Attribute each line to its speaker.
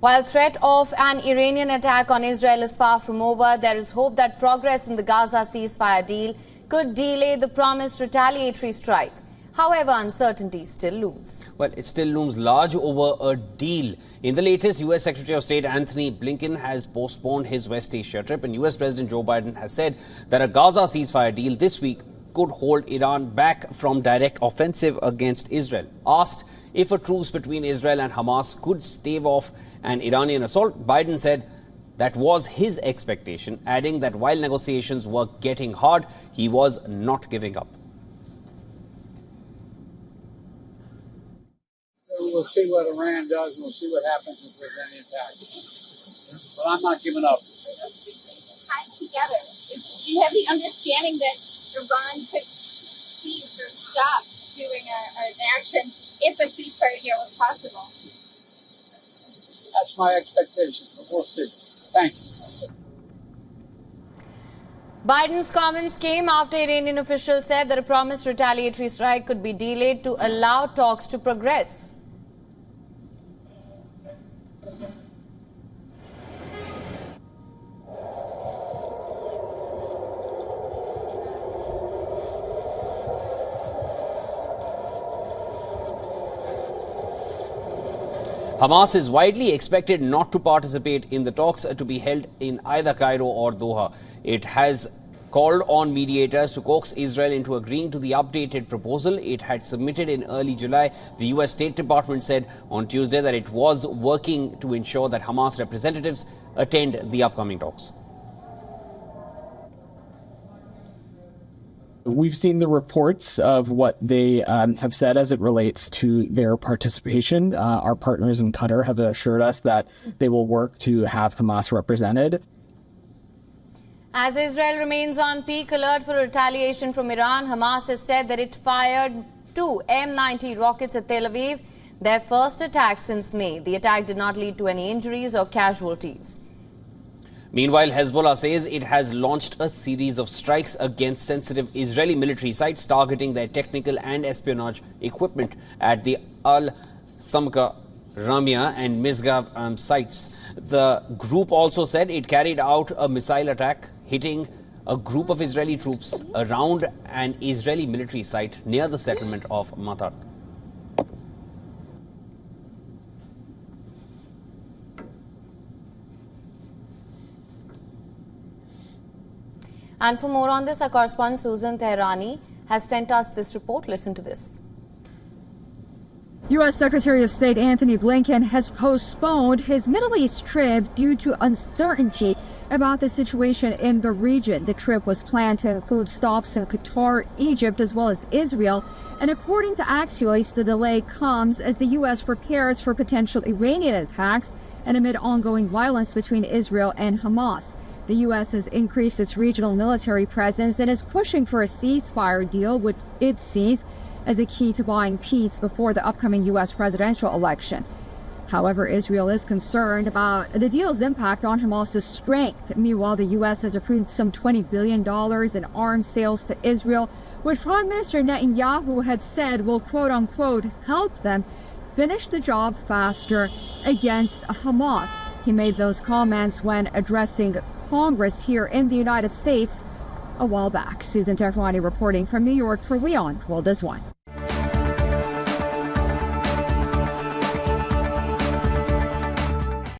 Speaker 1: While threat of an Iranian attack on Israel is far from over, there is hope that progress in the Gaza ceasefire deal could delay the promised retaliatory strike. However, uncertainty still looms.
Speaker 2: Well, it still looms large over a deal. In the latest, U.S. Secretary of State Anthony Blinken has postponed his West Asia trip, and U.S. President Joe Biden has said that a Gaza ceasefire deal this week could hold Iran back from direct offensive against Israel. Asked if a truce between Israel and Hamas could stave off an Iranian assault, Biden said that was his expectation, adding that while negotiations were getting hard, he was not giving up.
Speaker 3: We'll see what Iran does, and we'll see what happens if there's any attack. But I'm not giving up.
Speaker 4: Tied together. Do you have the understanding that Iran could cease or stop doing an action if a ceasefire deal was possible?
Speaker 3: That's my expectation, but we'll see. Thank you.
Speaker 1: Biden's comments came after Iranian officials said that a promised retaliatory strike could be delayed to allow talks to progress.
Speaker 2: Hamas is widely expected not to participate in the talks to be held in either Cairo or Doha. It has called on mediators to coax Israel into agreeing to the updated proposal it had submitted in early July. The U.S. State Department said on Tuesday that it was working to ensure that Hamas representatives attend the upcoming talks.
Speaker 5: We've seen the reports of what they have said as it relates to their participation. Our partners in Qatar have assured us that they will work to have Hamas represented.
Speaker 1: As Israel remains on peak alert for retaliation from Iran, Hamas has said that it fired 2 M90 rockets at Tel Aviv, their first attack since May. The attack did not lead to any injuries or casualties.
Speaker 2: Meanwhile, Hezbollah says it has launched a series of strikes against sensitive Israeli military sites targeting their technical and espionage equipment at the Al-Samka, Ramia and Misgav sites. The group also said it carried out a missile attack hitting a group of Israeli troops around an Israeli military site near the settlement of Matar.
Speaker 1: And for more on this, our correspondent Susan Teherani has sent us this report. Listen to this.
Speaker 6: U.S. Secretary of State Anthony Blinken has postponed his Middle East trip due to uncertainty about the situation in the region. The trip was planned to include stops in Qatar, Egypt, as well as Israel. And according to Axios, the delay comes as the U.S. prepares for potential Iranian attacks and amid ongoing violence between Israel and Hamas. The U.S. has increased its regional military presence and is pushing for a ceasefire deal, which it sees as a key to buying peace before the upcoming U.S. presidential election. However, Israel is concerned about the deal's impact on Hamas's strength. Meanwhile, the U.S. has approved some $20 billion in arms sales to Israel, which Prime Minister Netanyahu had said will quote-unquote help them finish the job faster against Hamas. He made those comments when addressing Congress here in the United States a while back. Susan Teherani reporting from New York for WION World DNA.